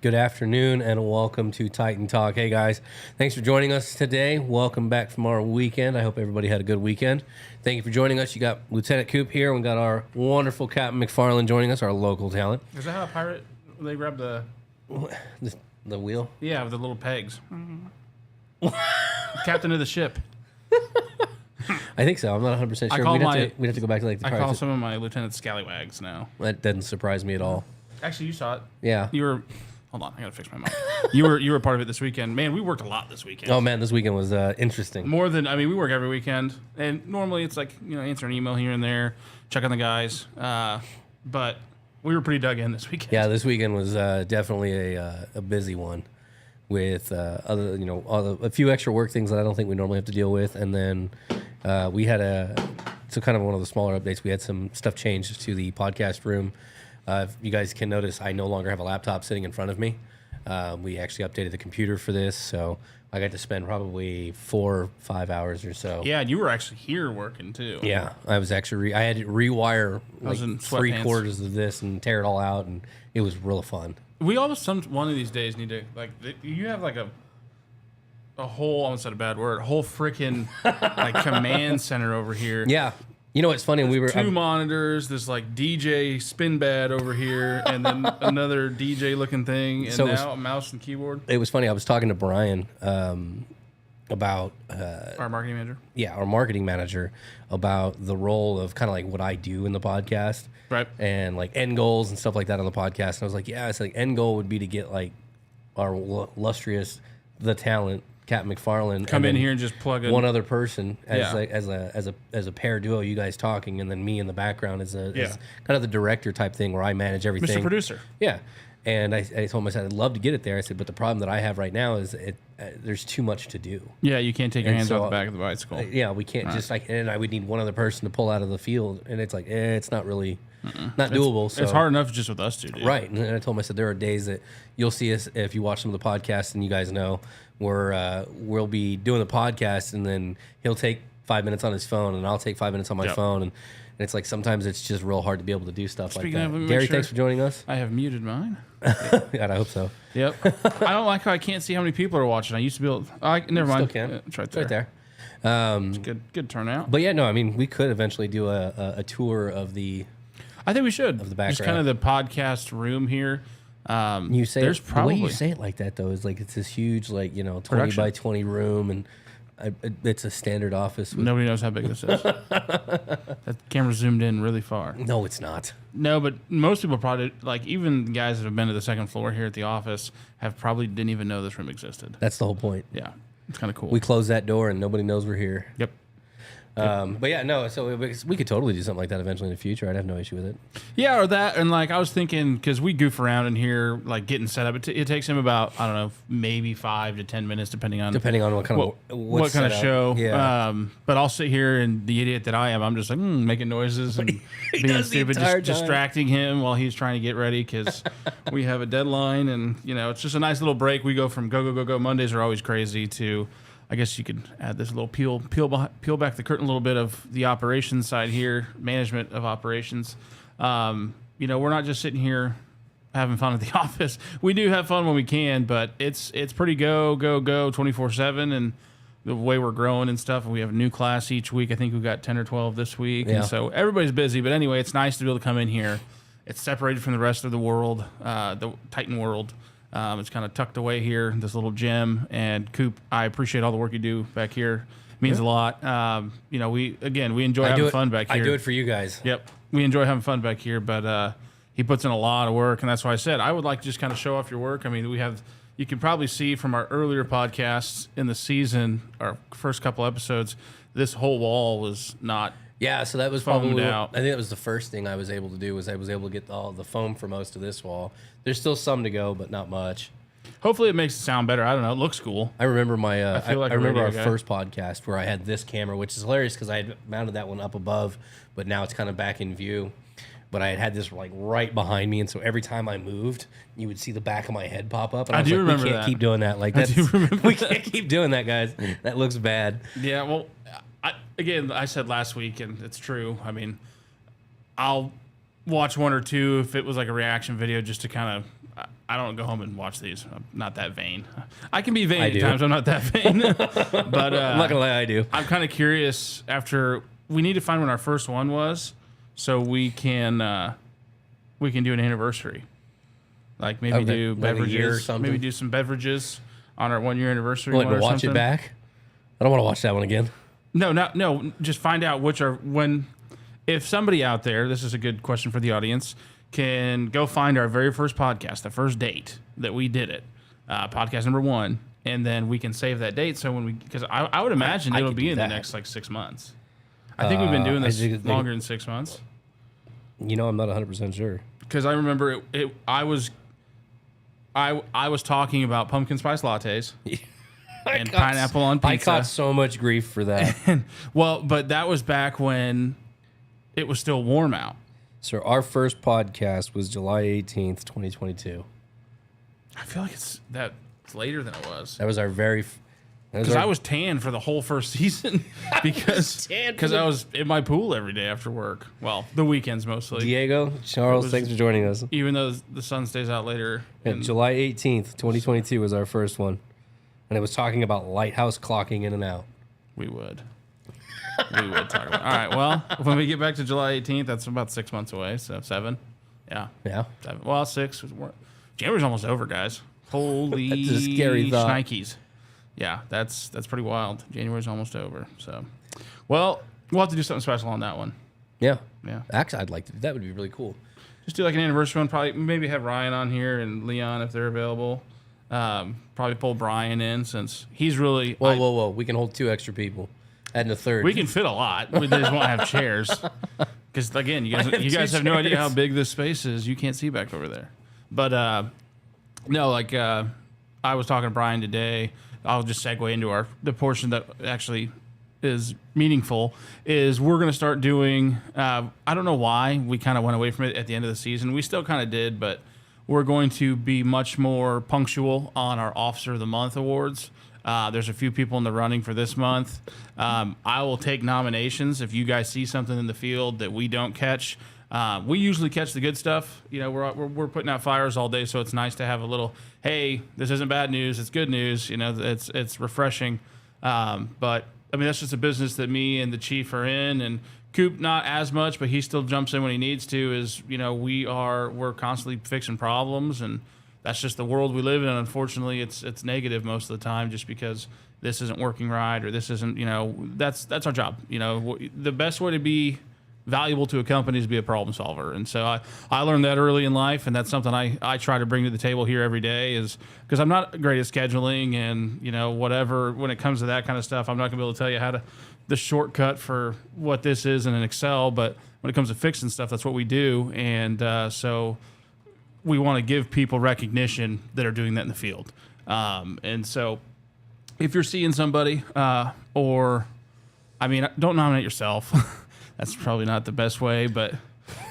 good afternoon, and welcome to Titan Talk. Hey guys, thanks for joining us today. Welcome back from our weekend. I hope everybody had a good weekend. Thank you for joining us. You got Lieutenant Coop here. We got our wonderful Captain McFarland joining us, our local talent. Is that how a pirate, they grab the wheel? Yeah, with the little pegs. Captain of the ship. I think so. I'm not 100% sure. We'd have to go back to like the I Pirates. call some of my lieutenants scallywags now. That doesn't surprise me at all. Actually, you saw it. Yeah. You were. Hold on, I gotta fix my mic. You were part of it this weekend. Man, we worked a lot this weekend. Oh man, this weekend was interesting. More than we work every weekend, and normally it's like answer an email here and there, check on the guys. But we were pretty dug in this weekend. Yeah, this weekend was definitely a busy one with a few extra work things that I don't think we normally have to deal with, and then we had kind of one of the smaller updates. We had some stuff changed to the podcast room. If you guys can notice, I no longer have a laptop sitting in front of me. We actually updated the computer for this, so I got to spend probably 4 or 5 hours or so. Yeah, you were actually here working too. Yeah, I was actually I had to rewire like 3/4 of this and tear it all out, and it was real fun. We always one of these days need to you have like a whole, I almost said a bad word, whole freaking like command center over here. Yeah. You know what's funny? We were two monitors, this like DJ spin bed over here, and then another DJ looking thing, and so now a mouse and keyboard. It was funny. I was talking to Brian about our marketing manager. Yeah, our marketing manager, about the role of kind of like what I do in the podcast, right? And like end goals and stuff like that on the podcast. And I was like, yeah, it's like end goal would be to get like our illustrious talent. Captain McFarland come in here and just plug in one other person as a pair duo, you guys talking, and then me in the background as kind of the director type thing where I manage everything. Mr. Producer. Yeah. And I told him, I said, I'd love to get it there. I said, but the problem that I have right now is there's too much to do. Yeah, you can't take your hands off the back of the bicycle. Yeah, we can't and I would need one other person to pull out of the field, and it's like, it's not really not doable. So it's hard enough just with us two, dude. Right. And I told him, I said, there are days that you'll see us, if you watch some of the podcasts, and you guys know, we'll be doing the podcast, and then he'll take 5 minutes on his phone, and I'll take 5 minutes on my phone, and it's like sometimes it's just real hard to be able to do stuff like that. Gary, thanks for joining us. I have muted mine. God, I hope so. Yep. I don't like how I can't see how many people are watching. I used to be able to, never mind. Still can. It's right there. It's right there. It's good turnout. But yeah, no, I mean, we could eventually do a tour of the... I think we should. Of the background. Just kind of the podcast room here. You say there's probably the way you say it like that though is like it's this huge 20 production by 20 room, and it's a standard office. Nobody knows how big this is. That camera zoomed in really far. No, it's not. No, but most people probably, like even guys that have been to the second floor here at the office, have probably didn't even know this room existed. That's the whole point. Yeah, it's kind of cool. We close that door and nobody knows we're here. Yep. But yeah, no. So we could totally do something like that eventually in the future. I'd have no issue with it. Yeah, or that, and like I was thinking, because we goof around in here, like getting set up. It takes him about, I don't know, maybe 5 to 10 minutes, depending on what kind of show. Yeah. But I'll sit here, and the idiot that I am, I'm just like making noises and being stupid, just distracting him while he's trying to get ready because we have a deadline, and it's just a nice little break. We go from go. Mondays are always crazy to, I guess you could add this little peel back the curtain a little bit of the operations side here, management of operations. We're not just sitting here having fun at the office. We do have fun when we can, but it's pretty go 24/7, and the way we're growing and stuff. And we have a new class each week. I think we've got 10 or 12 this week, and so everybody's busy. But anyway, it's nice to be able to come in here. It's separated from the rest of the world, the Titan world. It's kind of tucked away here, this little gem. And Coop, I appreciate all the work you do back here. It means a lot. We enjoy having fun back here. I do it for you guys. Yep. We enjoy having fun back here, but he puts in a lot of work, and that's why I said I would like to just kind of show off your work. I mean, you can probably see from our earlier podcasts in the season, our first couple episodes, this whole wall was not. Yeah, so that was probably out. I think that was the first thing I was able to do. Was I was able to get all the foam for most of this wall. There's still some to go, but not much. Hopefully, it makes it sound better. I don't know. It looks cool. I remember my. I remember our guy. first podcast where I had this camera, which is hilarious because I had mounted that one up above, but now it's kind of back in view. But I had this like right behind me, and so every time I moved, you would see the back of my head pop up. And I was like, remember we can't that. keep doing that. Like that's, we can't keep doing that, guys. That looks bad. Yeah. Well, I said last week, and it's true. I mean, I'll watch one or two if it was like a reaction video just to kind of I don't go home and watch these. I'm not that vain. I can be vain I at do. times. I'm not that vain. But I'm not gonna lie, I do. I'm kind of curious. We need to find when our first one was, so we can do an anniversary. Like maybe do like a beverages year or something? Maybe do some beverages on our 1 year anniversary. What, one to or watch something. it back? I don't want to watch that one again. No. Just find out if somebody out there, this is a good question for the audience, can go find our very first podcast, the first date that we did it, podcast number 1, and then we can save that date. So because I would imagine I it'll could be do in that. the next like 6 months. I think we've been doing I this think- longer than 6 months. You know, I'm not 100% sure. Because I remember I was talking about pumpkin spice lattes and pineapple on I pizza. caught so much grief for that. Well, but that was back when it was still warm out. So our first podcast was July 18th, 2022. I feel like it's later than it was. That was our very... Because I was tan for the whole first season because I was in my pool every day after work. Well, the weekends mostly. Diego, Charles, was- thanks for joining us. Even though the sun stays out later. Yeah, and- July 18th, 2022 was our first one. And it was talking about lighthouse clocking in and out. We would talk about. All right. Well, when we get back to July 18th, that's about 6 months away. So 7. Yeah. Yeah. 7. Well, 6. January's almost over, guys. Holy That's a scary thought. shnikes. Yeah, that's pretty wild. January's almost over. So, well, we'll have to do something special on that one. Yeah. Yeah. Actually, I'd like to. That would be really cool. Just do like an anniversary one. Probably maybe have Ryan on here and Leon if they're available. Probably pull Brian in since he's really. Whoa. We can hold 2 extra people. Adding a third. We can fit a lot. We just won't have chairs. Because again, you guys have no idea how big this space is. You can't see back over there. But no, like I was talking to Brian today. I'll just segue into the portion that actually is meaningful. Is we're going to start doing. I don't know why we kind of went away from it at the end of the season. We still kind of did, but we're going to be much more punctual on our Officer of the Month awards. There's a few people in the running for this month. I will take nominations if you guys see something in the field that we don't catch. We usually catch the good stuff. You know, we're putting out fires all day, so it's nice to have a little. Hey, this isn't bad news. It's good news. You know, it's refreshing. But I mean, that's just a business that me and the chief are in, and Coop not as much, but he still jumps in when he needs to. Is you know, we're constantly fixing problems, and that's just the world we live in. And unfortunately, it's negative most of the time, just because this isn't working right or this isn't. You know, that's our job. You know, the best way to be valuable to a company is to be a problem solver. And so I learned that early in life, and that's something I try to bring to the table here every day, is because I'm not great at scheduling and, you know, whatever, when it comes to that kind of stuff, I'm not gonna be able to tell you the shortcut for what this is in an Excel, but when it comes to fixing stuff, that's what we do. And so we want to give people recognition that are doing that in the field. And so if you're seeing somebody, don't nominate yourself. That's probably not the best way, but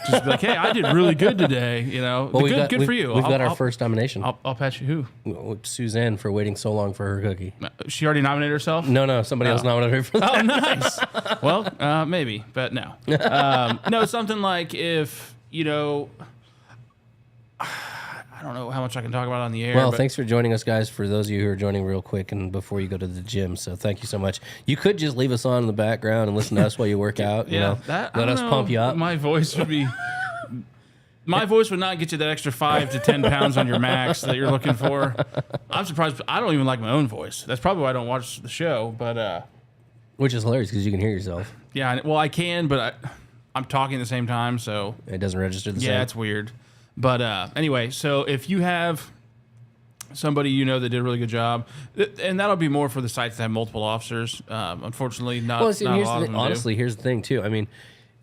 just be like, hey, I did really good today. You know, Well, good for you. We've got our first nomination. I'll patch you. Who? Suzanne for waiting so long for her cookie. She already nominated herself? No, somebody else nominated her for that. Oh, nice. Well, maybe, but no. No, something like if, you know, I don't know how much I can talk about on the air. Well, but thanks for joining us, guys, for those of you who are joining real quick and before you go to the gym. So thank you so much. You could just leave us on in the background and listen to us while you work out. You know, I let don't us know. pump you up. My voice would be... My voice would not get you that extra 5 to 10 pounds on your max that you're looking for. I'm surprised. I don't even like my own voice. That's probably why I don't watch the show. But Which is hilarious because you can hear yourself. yeah, well, I can, but I'm talking at the same time, so It doesn't register the same. yeah, it's weird. But anyway, so if you have somebody you know that did a really good job, and that'll be more for the sites that have multiple officers. Unfortunately, not. Well, see, not a here's lot the of thing. them do. Honestly, here's the thing too. I mean,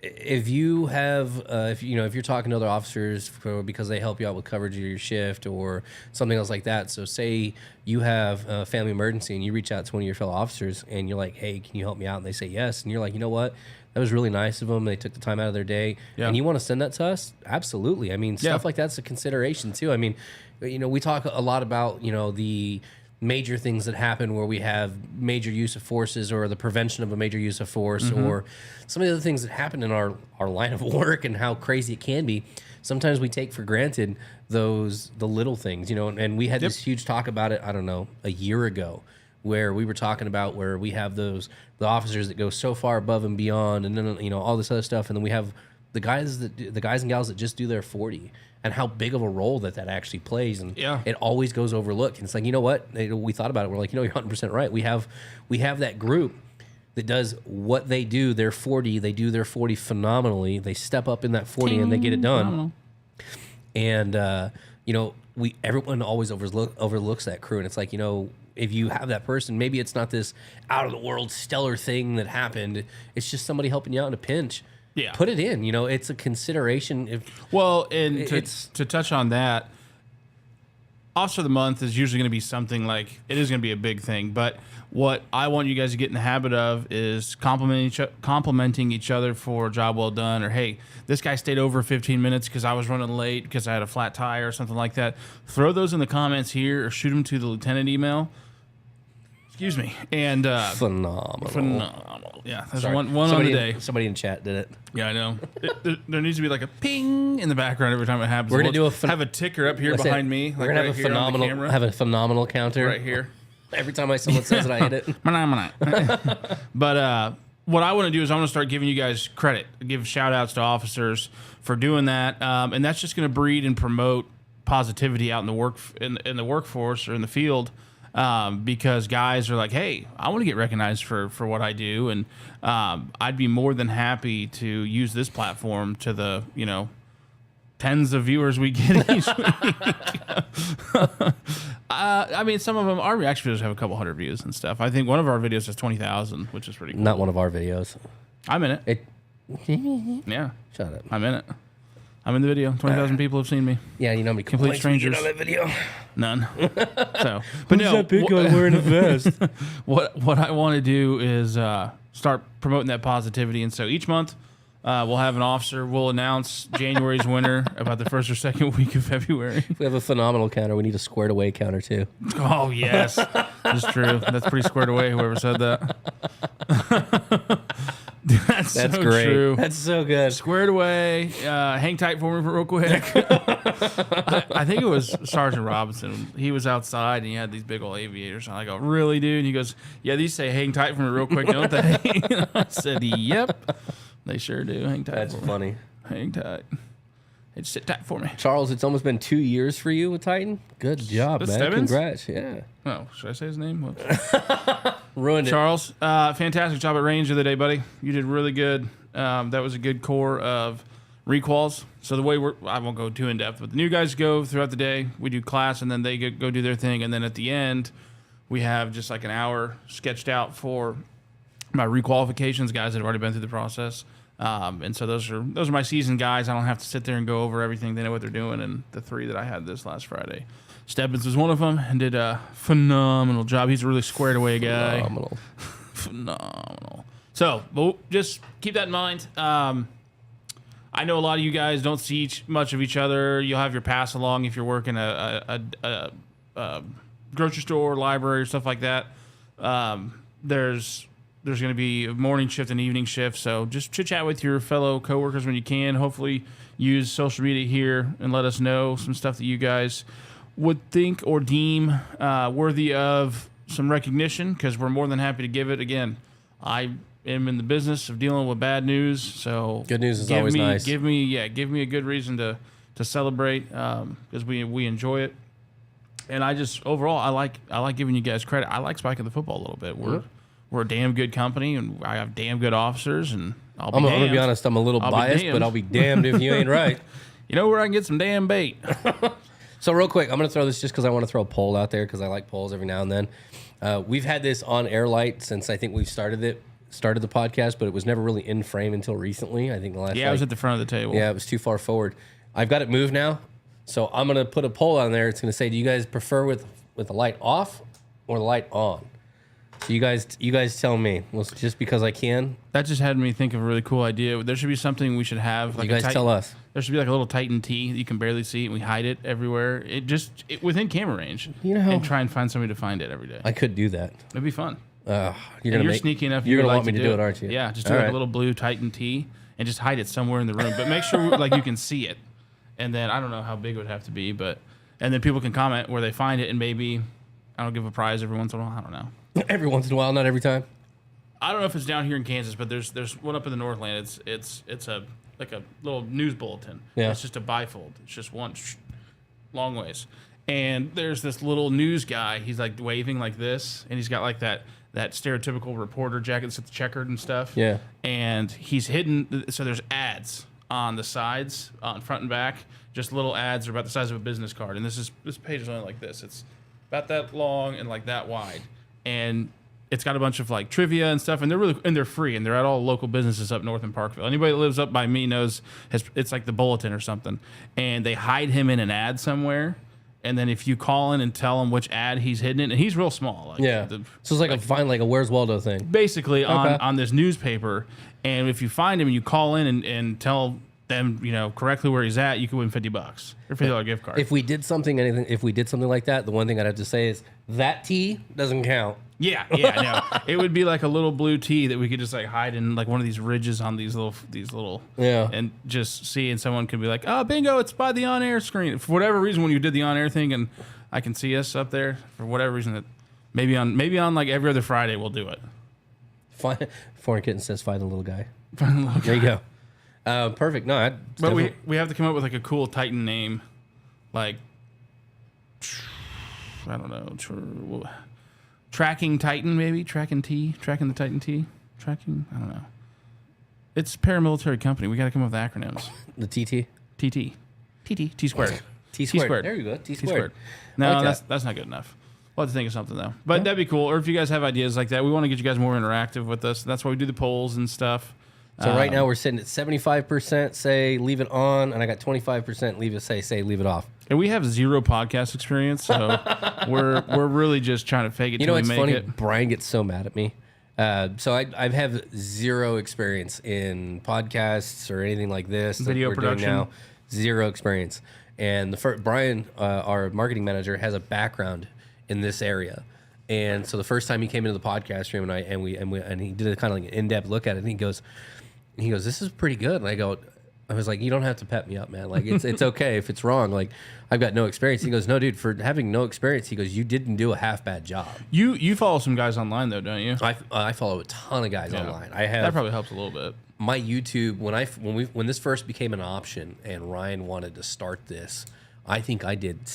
if you have, if you're talking to other officers because they help you out with coverage of your shift or something else like that. So, say you have a family emergency and you reach out to one of your fellow officers and you're like, "Hey, can you help me out?" And they say yes, and you're like, "You know what? That was really nice of them. They took the time out of their day." Yeah. And you want to send that to us? Absolutely. I mean, stuff like that's a consideration too. I mean, we talk a lot about the major things that happen where we have major use of forces or the prevention of a major use of force or some of the other things that happen in our line of work and how crazy it can be. sometimes we take for granted the little things, you know. And we had this huge talk about it, I don't know, a year ago, where we were talking about where we have the officers that go so far above and beyond, and then, you know, all this other stuff, and then we have the guys and gals that just do their 40, and how big of a role that actually plays, and it always goes overlooked. And it's like, you know what, we thought about it, we're like, you know, you're 100% right. We have that group that does what they do, their 40, they do their 40 phenomenally. They step up in that 40 and they get it done. And you know, everyone always overlooks that crew, and it's like, you know, if you have that person, maybe it's not this out of the world stellar thing that happened. It's just somebody helping you out in a pinch. Yeah. Put it in. You know, it's a consideration. To touch on that, Officer of the Month is usually going to be something like, it is going to be a big thing. But what I want you guys to get in the habit of is complimenting each other for a job well done, or, hey, this guy stayed over 15 minutes because I was running late because I had a flat tire or something like that. Throw those in the comments here, or shoot them to the lieutenant email. Excuse me. And phenomenal. Yeah, there's one on the day. Somebody in chat did it. Yeah, I know. There needs to be like a ping in the background every time it happens. We're gonna have a ticker up here behind me. Like we're gonna have a phenomenal counter right here. Every time someone says it, I hit it. But what I want to do is I want to start giving you guys credit, give shout outs to officers for doing that, and that's just going to breed and promote positivity out in the workforce or in the field. Because guys are like, hey, I want to get recognized for what I do, and I'd be more than happy to use this platform to the, you know, tens of viewers we get each week. I mean, some of them, our reaction videos have a couple hundred views and stuff. I think one of our videos has 20,000, which is pretty cool. Not one of our videos. I'm in it. Yeah. Shut up. I'm in it. I'm in the video. 20,000 people have seen me. Yeah, you know how many complete strangers on that video? None. So, but no, that big guy wearing a vest? What I want to do is start promoting that positivity, and so each month we'll have an officer. We'll announce January's winner about the first or second week of February. If we have a phenomenal counter, we need a squared away counter too. Oh yes, that's true. That's pretty squared away. Whoever said that. That's so great. True. That's so good. Squared away. Hang tight for me real quick. I think it was Sergeant Robinson. He was outside and he had these big old aviators on. I go, really, dude? And he goes, yeah, these say hang tight for me real quick, don't they? I said, yep. They sure do. Hang tight. That's funny. Hang tight. Hey, just sit tight for me. Charles, it's almost been 2 years for you with Titan. Good job, man. Stebbins? Congrats. Yeah. Oh, should I say his name? Ruined Charles, fantastic job at range the other day, buddy. You did really good. That was a good core of requals. So the way I won't go too in depth, but the new guys go throughout the day. We do class, and then they go do their thing, and then at the end, we have just like an hour sketched out for my requalifications, guys that have already been through the process. And so those are my seasoned guys. I don't have to sit there and go over everything. They know what they're doing. And the three that I had this last Friday, Stebbins was one of them and did a phenomenal job. He's a really squared away guy. Phenomenal. So just keep that in mind. I know a lot of you guys don't see much of each other. You'll have your pass along if you're working a grocery store, library, or stuff like that. There's going to be a morning shift and evening shift, so just chit-chat with your fellow coworkers when you can. Hopefully use social media here and let us know some stuff that you guys would think or deem worthy of some recognition, because we're more than happy to give it. Again, I am in the business of dealing with bad news, so good news is always nice. Give me a good reason to celebrate, because we enjoy it. And I just overall I like giving you guys credit. I like spiking the football a little bit. We're a damn good company, and I have damn good officers, and I'm going to be honest, I'm a little biased, but I'll be damned if you ain't right. You know where I can get some damn bait. So real quick, I'm going to throw this just because I want to throw a poll out there, because I like polls every now and then. We've had this on air light since I think we've started the podcast, but it was never really in frame until recently. I think the last. Yeah, I was at the front of the table. Yeah, it was too far forward. I've got it moved now, so I'm going to put a poll on there. It's going to say, do you guys prefer with the light off or the light on? So you guys tell me. Well, just because I can. That just had me think of a really cool idea. There should be something we should have. Like you guys tell us. There should be like a little Titan T that you can barely see, and we hide it everywhere. It within camera range. You know, and try and find somebody to find it every day. I could do that. It'd be fun. You're sneaky enough. You're gonna want me to do it, aren't you? Yeah, just do like a little blue Titan T and just hide it somewhere in the room. But make sure like you can see it. and then I don't know how big it would have to be, and then people can comment where they find it, and maybe I don't give a prize every once in a while. I don't know. Every once in a while, not every time. I don't know if it's down here in Kansas, but there's one up in the Northland. It's a like a little news bulletin. Yeah. It's just a bifold. It's just one long ways. And there's this little news guy. He's like waving like this, and he's got like that stereotypical reporter jacket that's checkered and stuff. Yeah. And he's hidden. So there's ads on the sides, on front and back. Just little ads are about the size of a business card. And this page is only like this. It's about that long and like that wide. And it's got a bunch of like trivia and stuff, and they're free, and they're at all local businesses up north in Parkville. Anybody that lives up by me knows it's like the Bulletin or something. And they hide him in an ad somewhere, and then if you call in and tell him which ad he's hidden in, and he's real small. Like Yeah. So it's like a Where's Waldo thing. Basically on this newspaper, and if you find him and you call in and tell them correctly where he's at, you could win $50 or $50 gift card. If we did something like that, the one thing I'd have to say is that T doesn't count. Yeah, no. It would be like a little blue tee that we could just like hide in like one of these ridges on these little Yeah. and just see, and someone could be like, oh, bingo, it's by the on-air screen. For whatever reason, when you did the on-air thing and I can see us up there, for whatever reason, that maybe on like every other Friday we'll do it. Foreign Kitten says find the little guy. There you go. Perfect. No, but we have to come up with like a cool Titan name, like I don't know, Tracking Titan, maybe tracking the Titan T, I don't know. It's a paramilitary company. We got to come up with acronyms. The TT. T squared. T squared. There you go. T squared. No, like that's not good enough. We'll have to think of something though. But that'd be cool. Or if you guys have ideas like that, we want to get you guys more interactive with us. That's why we do the polls and stuff. So right now we're sitting at 75% say leave it on, and I got 25% leave it off. And we have zero podcast experience, so we're really just trying to fake it. You know till what's we make funny? it. Brian gets so mad at me. So I have zero experience in podcasts or anything like this. that Video we're doing production. now. Zero experience. And Brian, our marketing manager, has a background in this area. And so the first time he came into the podcast room and he did a kind of like an in-depth look at it, and he goes, this is pretty good. And I was like, you don't have to pep me up, man. Like it's okay if it's wrong. Like I've got no experience. He goes, no, dude, for having no experience, he goes, you didn't do a half bad job. You follow some guys online though, don't you? I follow a ton of guys online. That probably helps a little bit. My YouTube, when this first became an option and Ryan wanted to start this, I think I did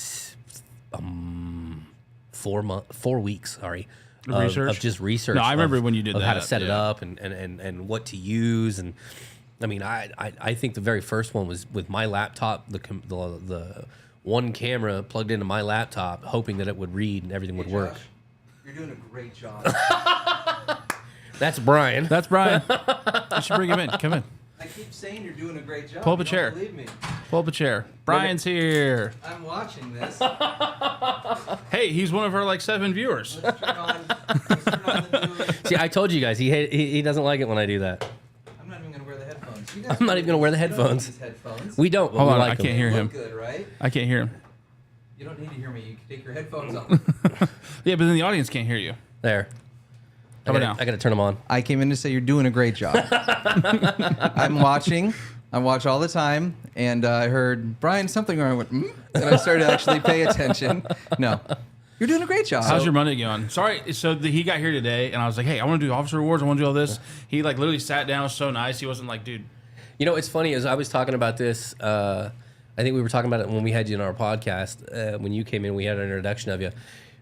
4 weeks. Research? Of just research. No, I remember when you did of that. How to set it yeah. up and what to use. And I mean, I think the very first one was with my laptop, the one camera plugged into my laptop, hoping that it would read and everything would work. Josh, you're doing a great job. That's Brian. That's Brian. You should bring him in. Come in. I keep saying you're doing a great job. Pull up a You chair. don't believe me. Pull up a chair. Brian's here. I'm watching this. Hey, he's one of our like 7 viewers. Let's turn on the new. See, I told you guys, he doesn't like it when I do that. I'm not even gonna wear the headphones. You guys I'm not even gonna wear the you don't need headphones. these headphones. We don't. But Hold we on, like I them. can't hear They him. look good, right? I can't hear him. You don't need to hear me. You can take your headphones off. Yeah, but then the audience can't hear you. There. How about now? I gotta turn them on. I came in to say you're doing a great job. I'm watching. I watch all the time, and I heard Brian something wrong. I went, and I started to actually pay attention. No, you're doing a great job. How's your Monday going? Sorry, so he got here today, and I was like, hey, I want to do officer awards. I want to do all this. He like literally sat down. It was so nice. He wasn't like, dude. You know, it's funny, as I was talking about this, I think we were talking about it when we had you in our podcast. When you came in, we had an introduction of you.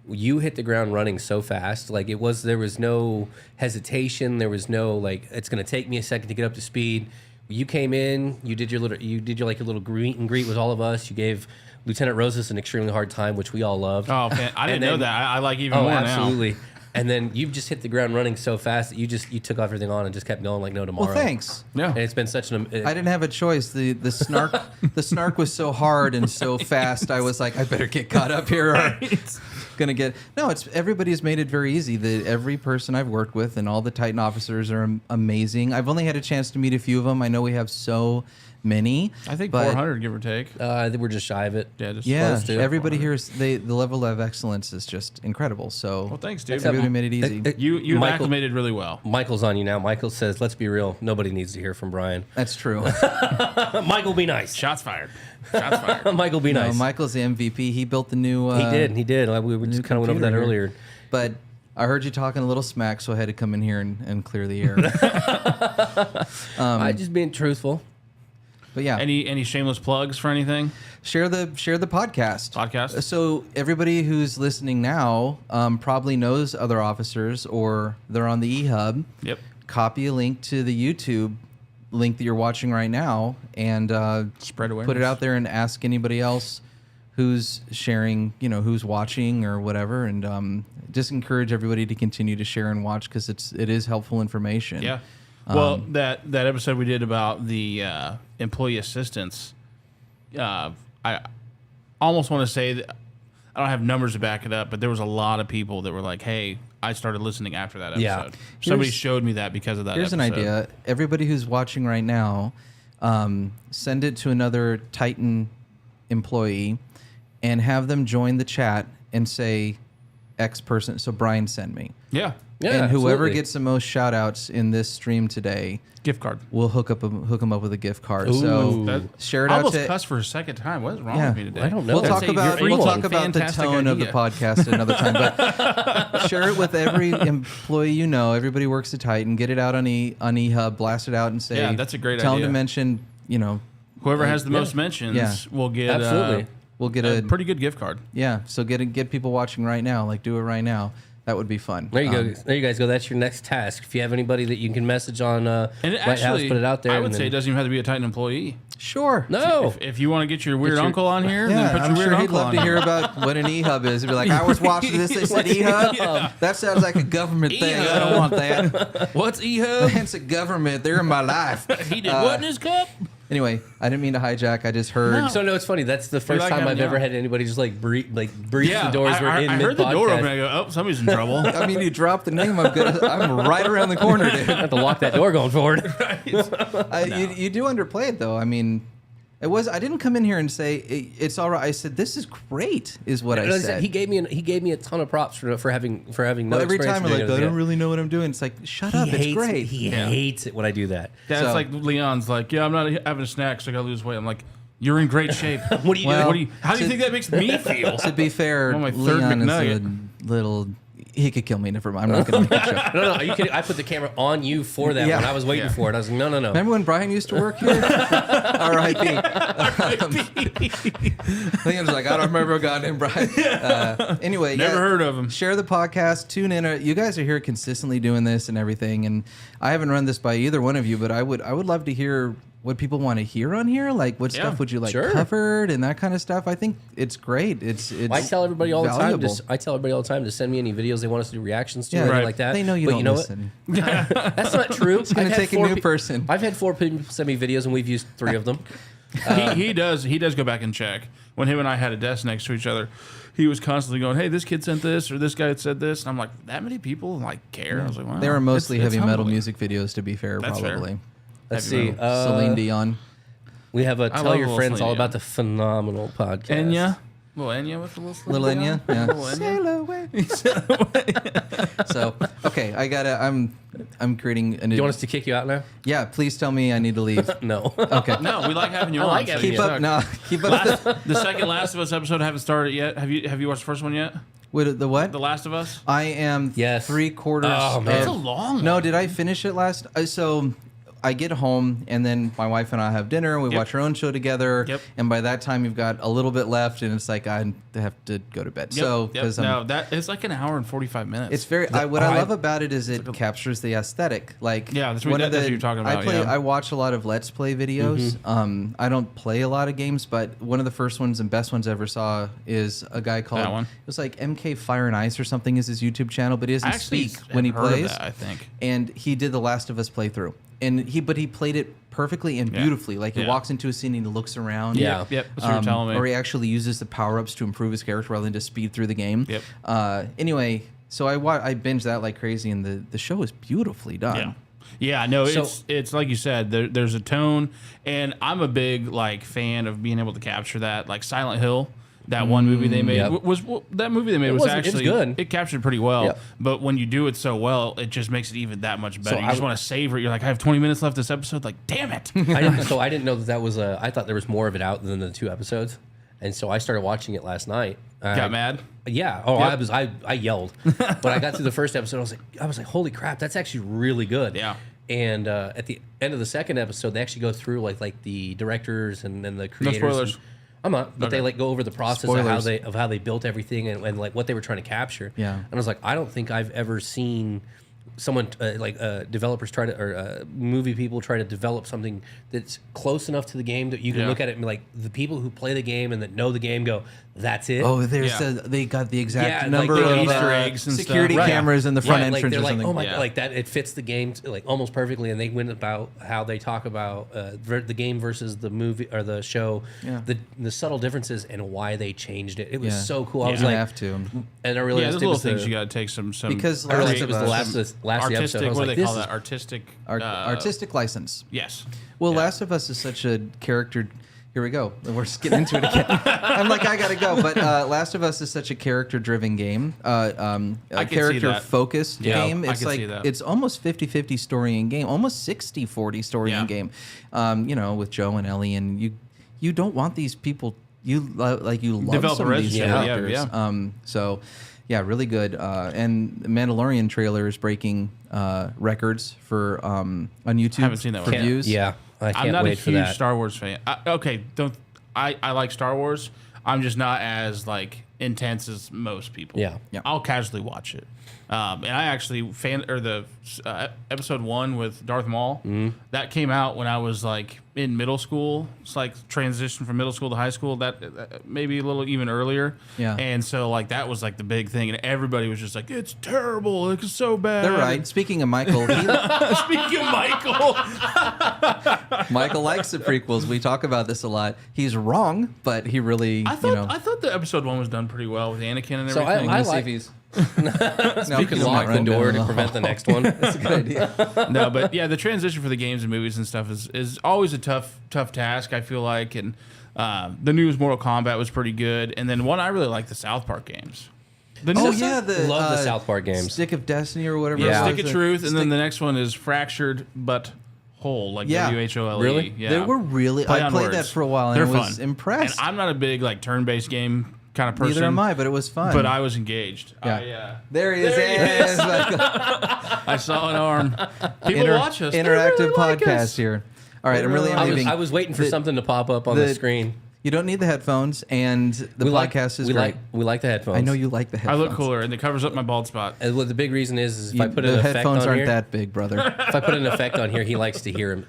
You hit the ground running so fast. Like there was no hesitation. There was no like, it's going to take me a second to get up to speed. You came in, you did your little meet and greet with all of us. You gave Lieutenant Rosas an extremely hard time, which we all loved. Oh, man, I didn't know that. I like even Oh, more absolutely. now. And then you've just hit the ground running so fast that you took everything on and just kept going like no tomorrow. Well, thanks. Yeah. And it's been such an. I didn't have a choice. The snark was so hard and so fast. I was like, I better get caught up here. Or it's gonna get no. It's everybody's made it very easy. Every person I've worked with and all the Titan officers are amazing. I've only had a chance to meet a few of them. I know we have so many. I think but 400, give or take. I think we're just shy of it. Yeah, just Yeah, close to. everybody here is the level of excellence is just incredible. So Well, thanks, dude. everybody made it easy. You Michael- acclimated really well. Michael's on you now. Michael says, "Let's be real. Nobody needs to hear from Brian." That's true. Michael, be nice. Shots fired. Shots fired. Michael, be No, nice. Michael's the MVP. He built the new. He did. He did. We just kind of went over that computer earlier. But I heard you talking a little smack, so I had to come in here and clear the air. I just being truthful. But yeah, Any shameless plugs for anything? share the podcast. Podcast? So everybody who's listening now probably knows other officers, or they're on the eHub. Yep. Copy a link to the YouTube link that you're watching right now, and Spread awareness. put it out there and ask anybody else who's sharing, who's watching or whatever, and just encourage everybody to continue to share and watch, because it is helpful information. Yeah. Well, that episode we did about the employee assistance, I almost want to say that I don't have numbers to back it up, but there was a lot of people that were like, "Hey, I started listening after that episode." Yeah. Somebody Here's- showed me that because of that. Here's an episode. idea. Everybody who's watching right now, send it to another Titan employee and have them join the chat and say X person. So Brian, send me. Yeah. Yeah, and whoever absolutely. gets the most shout outs in this stream today, Gift card. we'll hook them up with a gift card. Ooh. So That, share it I out almost to. cussed for a second time. What is wrong Yeah. with me today? I don't know. We'll That's talk a- about you're we'll free talk one. about the Fantastic tone of the idea. podcast another time. But share it with every employee you know. Everybody works at Titan. Get it out on eHub. Blast it out and say. Yeah, that's a great Tell idea. them to mention. Whoever has the most mentions Yeah. will get Absolutely. We'll get a a pretty good gift card. yeah. So get people watching right now. Like do it right now. That would be fun. There you go. There you guys go. That's your next task. If you have anybody that you can message on And it White House, actually, put it out there. I would and say it then- doesn't even have to be a Titan employee. Sure. no. If you want to get your weird Get your- uncle on here, then Yeah, put your I'm weird sure he'd uncle love on to here. hear about what an eHub is. He'd be like, I was watching this. They said eHub. That sounds like a government thing. I don't want that. What's EHUB? It's a government. They're in my life. He did what in his cup? Anyway, I didn't mean to hijack. I just heard. No. So no, it's funny. That's the first like time having I've you ever on. had anybody just breach the doors. We're in I mid heard the door podcast. open. I go, oh, somebody's in trouble. I mean, you dropped the name. I'm right around the corner, dude. I have to lock that door going forward. You do underplay it though. I mean, it was. I didn't come in here and say it's all right. I said this is great. Is what I said. He gave me a ton of props for having no Well, every experience time I'm doing like, it. I don't really know what I'm doing. It's like, shut up. It's great. He Yeah. hates it when I do that. Yeah, So- it's like Leon's like, yeah, I'm not having a snack, so I gotta lose weight. I'm like, you're in great shape. What do you Well, do? How do you think that makes me feel? To be fair, Oh, my third Leon is McNugget. a little. He could kill me. Never mind. I'm not going to make a joke. No, are you kidding? I put the camera on you for that Yeah. when I was waiting Yeah. for it. I was like, no. Remember when Brian used to work here? R.I.P. Leon's like, I don't remember a goddamn Brian. Anyway, Never heard of him. Share the podcast. Tune in. You guys are here consistently doing this and everything. And I haven't run this by either one of you, but I would love to hear what people want to hear on here. Like, what Yeah, stuff would you like sure. covered and that kind of stuff. I think it's great. It's I tell everybody all the time. valuable. I tell everybody all the time to send me any videos they want us to do reactions to, or Yeah, anything right. like that. They know you but don't you know listen. What? That's not true. It's gonna take a new person. I've had 4 people send me videos, and we've used 3 of them. He does go back and check. When him and I had a desk next to each other, he was constantly going, "Hey, this kid sent this, or this guy said this," and I'm like, "That many people care?" I was like, "Wow." They were mostly It's heavy metal humbling. music videos, to be fair, That's fair. probably. Let's Heavy see. metal. Celine Dion. We have a I Tell love Your little Friends Celine all Dion. about the phenomenal podcast. Enya, little Enya with the Little Enya, yeah. Little Enya. Sail away. So, okay, I'm creating a new. Do you want us to kick you out now? Yeah, please tell me I need to leave. No. Okay. No, we like having you I on. like so having you Keep you. up. suck. No, keep up. The second Last of Us episode haven't started yet. Have you watched the first one yet? With the what? The Last of Us. I am Yes. 3/4. Oh, man. It's a long. No, one. did I finish it last? So I get home and then my wife and I have dinner and we Yep. watch our own show together. Yep. And by that time you've got a little bit left and it's like I have to go to bed. Yep, So yep. because No, that it's like an hour and 45 minutes. it's very. What oh, I I- love about it is it captures the aesthetic. Like Yeah, that's what you're talking about, yeah. I watch a lot of Let's Play videos. I don't play a lot of games, but one of the first ones and best ones I ever saw is a guy called. That one? It was like MK Fire and Ice or something is his YouTube channel, but he doesn't I actually speak when he have heard of plays. that, I think. And he did the Last of Us playthrough, and he played it perfectly and Yeah. beautifully. Like he Yeah. walks into a scene and he looks around. Yeah. Yep. That's what you're telling me. Or he actually uses the power ups to improve his character rather than just speed through the game. Yep. Anyway, so I binged that like crazy, and the show is beautifully done. Yeah. Yeah, no, So- it's like you said. There's a tone, and I'm a big like fan of being able to capture that. Like Silent Hill, that one movie they made Yep. that movie they made was wasn't- it was actually good. It captured pretty well, Yep. but when you do it so well, it just makes it even that much better. So You just want to savor it. You're like, I have 20 minutes left this episode. Like, damn it. I didn't know that was a. I thought there was more of it out than the 2 episodes, and so I started watching it last night. Got mad. Yeah. Oh, Yep. I yelled when I got through the first episode. I was like, holy crap, that's actually really good. Yeah. And at the end of the second episode, they actually go through like the directors and then the creators. spoilers. and- I'm not, but they Okay. like go over the process Spoilers. of how they built everything and like what they were trying to capture. Yeah. And I was like, I don't think I've ever seen someone developers try to or movie people try to develop something that's close enough to the game that you can Yeah. look at it and be like the people who play the game and that know the game go, that's it. Oh, there's Yeah. they got the exact Yeah, like number the of Easter eggs and security stuff. Right. cameras in the front Right, entrance like they're or like, something. oh my Yeah. god, like that it fits the game like almost perfectly, and they went about how they talk about the game versus the movie or the show, Yeah. the subtle differences and why they changed it. It was Yeah. so cool. I was you like, have to. and I Yeah, realized there's it little was things the, you got to take some Because I realized Last it was of the Us- last artistic. episode. I was What do like, they this call is- that? Artistic. Artistic license. Yes. Well, Yeah. Last of Us is such a character. Here we go. We're just getting into it again. I'm like, I gotta go. But Last of Us is such a character-driven game, a can see that. character-focused Yeah, game. I It's can like see that. it's almost 50-50 story and game, almost 60-40 story Yeah. and game. With Joe and Ellie, and you don't want these people. You love Develop some a of these relationship, yeah, characters. yeah. So. Yeah, really good. And the Mandalorian trailer is breaking records for on YouTube Haven't seen that for one. views. yeah, I can't I'm not a wait for huge that. Star Wars fan. I like Star Wars. I'm just not as like intense as most people. Yeah. Yeah. I'll casually watch it. And I actually episode 1 with Darth Maul that came out when I was like in middle school. It's like transition from middle school to high school. That maybe a little even earlier. Yeah. And so like that was like the big thing, and everybody was just like, "It's terrible. It's so bad." They're right. Speaking of Michael, Speaking of Michael, Michael likes the prequels. We talk about this a lot. He's wrong, but he really, I thought the episode 1 was done pretty well with Anakin and So everything. I Let me see like- if he's. You can lock the door to prevent the next one. That's a good idea. No, but yeah, the transition for the games and movies and stuff is always a tough task, I feel like. And the newest Mortal Kombat was pretty good. And then one I really like, the South Park games. The Oh new- yeah, the Love the South Park games. Stick of Destiny or whatever. Yeah. it Stick was. of Truth, and then the next one is Fractured But Whole, like Yeah. WHOLE. Really? Yeah. They were really. Play I on played words. that for a while and They're I was fun. impressed. And I'm not a big like turn-based game kind of person. Neither am I, but it was fun. But I was engaged. Yeah. There he is. There he is. Michael. I saw an arm. People Inter- watch us. They Interactive really like podcast us. here. All right, I'm really leaving. I was waiting for The- something to pop up on the screen. You don't need the headphones, and the podcast is great. We like the headphones. I know you like the I headphones. look cooler, and it covers up my bald spot. And what the big reason is if I put the an effect headphones on aren't here, that big, brother. if I put an effect on here, he likes to hear him.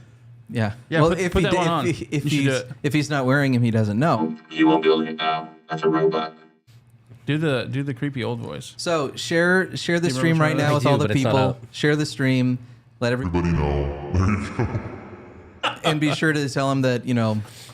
Yeah. Yeah, well, put- if put he that did- one on. if You should do it. if he's not wearing him, he doesn't know. You won't be able to get out. That's a robot. Do the creepy old voice. So share the stream remember right now I with do, all the but it's not people. up. Share the stream. Let everybody know. There you go. and be sure to tell him that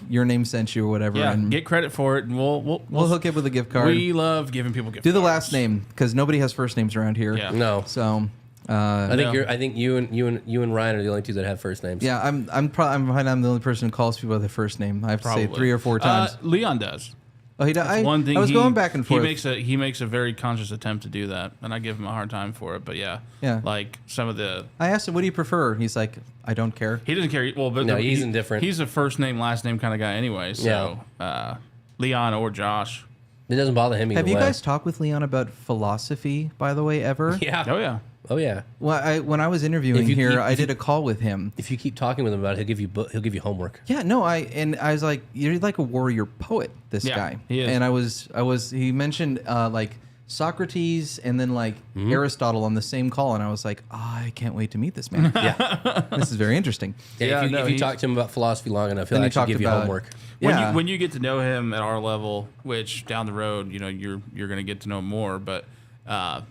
your name sent you or whatever. Yeah, and get credit for it, and we'll hook it with a gift card. We love giving people gift Do the cards. last name because nobody has first names around here. Yeah. No, So. I think No. I think you and Ryan are the only two that have first names. Yeah, I'm the only person who calls people by their first name. I have to say Probably 3 or 4 times. Leon does. Oh, he does. One thing I was he- going back and forth. He makes a very conscious attempt to do that, and I give him a hard time for it. But yeah, Yeah. like some of the I asked him, "What do you prefer?" He's like, "I don't care." he doesn't care. Well, but No, he's indifferent. He's a first name last name kind of guy anyway. So Leon or Josh. It doesn't bother him either Have you way. guys talked with Leon about philosophy, by the way, ever? Yeah. Oh yeah. Oh yeah. Well, when I was interviewing If you here, keep- I if did a call with him. If you keep talking with him about it, he'll give you homework. Yeah, no, I was like, "You're like a warrior poet, this Yeah, guy." he is. And he mentioned like Socrates and then like Mm-hmm. Aristotle on the same call, and I was like, I can't wait to meet this man. Yeah. This is very interesting. Yeah, Yeah, if you, no, if you he's- talk to him about philosophy long enough, he'll Then he actually talked give you about- homework. Yeah. When you get to know him at our level, which down the road, you're going to get to know more. But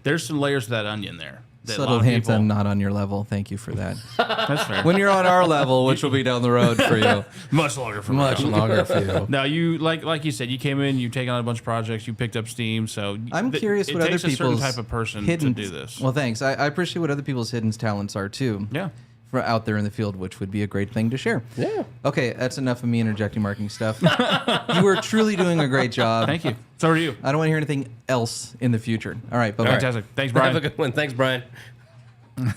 there's some layers to that onion there. That a lot Subtle of hints people- I'm not on your level. Thank you for that. That's fair. When you're on our level, which will be down the road for you. Much longer for Much me. longer for you. No, you like you said, you came in, you've taken on a bunch of projects, you picked up steam. So I'm curious it what other takes a certain people's type of person hidden, to do this. Well, thanks. I appreciate what other people's hidden talents are too. Yeah. out there in the field, which would be a great thing to share. Yeah. Okay, that's enough of me interjecting marketing stuff. You are truly doing a great job. Thank you. So are you. I don't want to hear anything else in the future. All right, bye-bye. Fantastic. Thanks, Brian. Have a good one. Thanks, Brian. Doing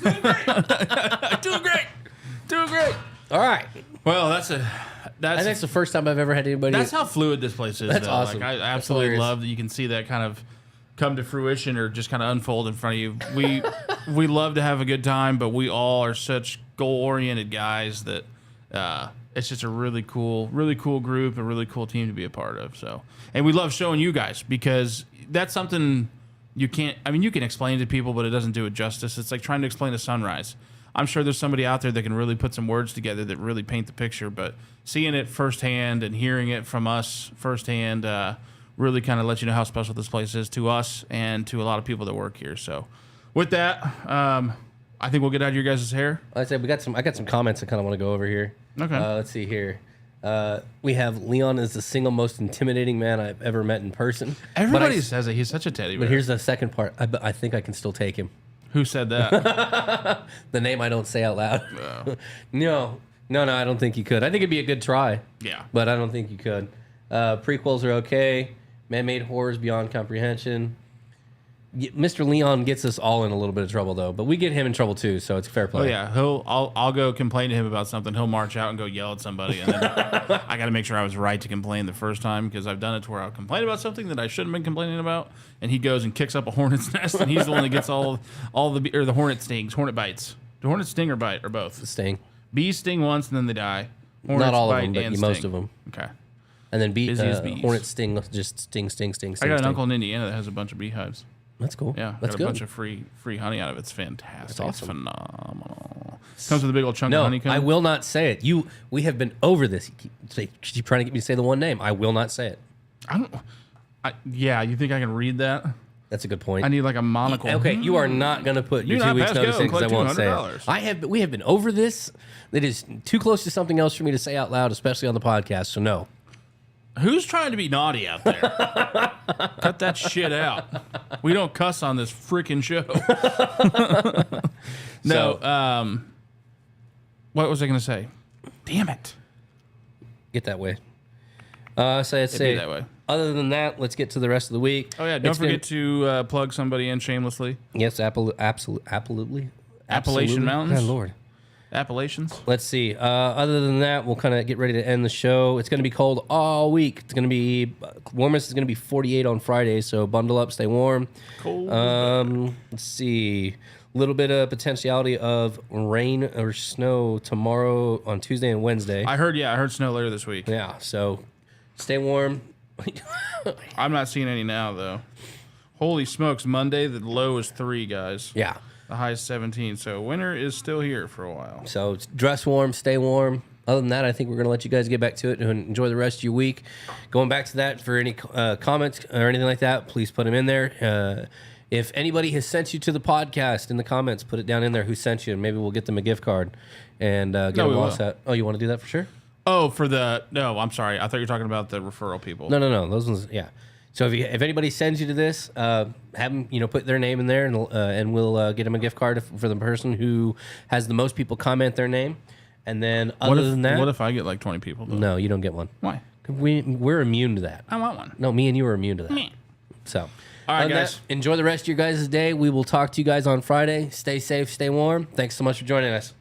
great. Doing great. All right. Well, I think it's the first time I've ever had anybody. that's how fluid this place is. That's though. awesome. Like, I That's absolutely hilarious. love that you can see that kind of come to fruition or just kind of unfold in front of you. We love to have a good time, but we all are such goal-oriented guys that it's just a really cool group, a really cool team to be a part of. So, and we love showing you guys because that's something you can't. I mean, you can explain to people, but it doesn't do it justice. It's like trying to explain a sunrise. I'm sure there's somebody out there that can really put some words together that really paint the picture, but seeing it firsthand and hearing it from us firsthand really kind of lets you know how special this place is to us and to a lot of people that work here. So with that, I think we'll get out of your guys' hair. I said I got some comments I kind of want to go over here. Okay. Let's see here. We have Leon is the single most intimidating man I've ever met in person. Everybody says it. He's such a teddy bear. But here's the second part. I think I can still take him. Who said that? The name I don't say out loud. Oh. No, I don't think you could. I think it'd be a good try. Yeah. But I don't think you could. Prequels are okay. Man-made horrors beyond comprehension. Mr. Leon gets us all in a little bit of trouble though, but we get him in trouble too, so it's fair play. Oh yeah, I'll go complain to him about something. He'll march out and go yell at somebody, and then I got to make sure I was right to complain the first time because I've done it to where I'll complain about something that I shouldn't have been complaining about, and he goes and kicks up a hornet's nest, and he's the one that gets all the hornet stings, hornet bites. Do hornets sting or bite or both? Sting. Bees sting once and then they die. Hornets Not all of bite them, but and most sting. of them. Okay. And then Busy as bees. hornet sting, just sting. I got an uncle in Indiana that has a bunch of beehives. That's cool. Yeah, that's got a good. bunch of free honey out of it. It's fantastic. That's awesome. It's phenomenal. Comes with a big old chunk of No, honeycomb. I will not say it. We have been over this. You keep trying to get me to say the one name. I will not say it. Yeah, you think I can read that? That's a good point. I need like a monocle. Okay, you are not going to put your Do 2 not weeks pass notice go in because I and won't collect say it. We have been over this. It is too close to something else for me to say out loud, especially on the podcast. So no. Who's trying to be naughty out there? Cut that shit out. We don't cuss on this freaking show. No. What was I going to say? Damn it. Get that way. So I'd say be that way. Other than that, let's get to the rest of the week. Oh yeah, don't It's been- forget to plug somebody in shamelessly. Yes, absolutely. Appalachian Mountains? Good Lord. Appellations. Let's see. Other than that, we'll kind of get ready to end the show. It's going to be cold all week. It's going to be warmest is going to be 48 on Friday, so bundle up, stay warm. Cold. Let's see. A little bit of potentiality of rain or snow tomorrow on Tuesday and Wednesday. I heard snow later this week. Yeah, so stay warm. I'm not seeing any now though. Holy smokes! Monday the low is 3, guys. Yeah. The high is 17. So winter is still here for a while. So dress warm, stay warm. Other than that, I think we're going to let you guys get back to it and enjoy the rest of your week. Going back to that, for any comments or anything like that, please put them in there. If anybody has sent you to the podcast in the comments, put it down in there who sent you, and maybe we'll get them a gift card and get them we all will. set. Oh, you want to do that for sure? Oh, no, I'm sorry. I thought you were talking about the referral people. No. Those ones, yeah. So if anybody sends you to this, have them put their name in there, and we'll get them a gift card for the person who has the most people comment their name. And then What than that, if I get like 20 people? Though? no, you don't get one. Why? We're immune to that. I want one. No, me and you are immune to that. Meh. So, All right, other than guys. that, enjoy the rest of your guys' day. We will talk to you guys on Friday. Stay safe, stay warm. Thanks so much for joining us.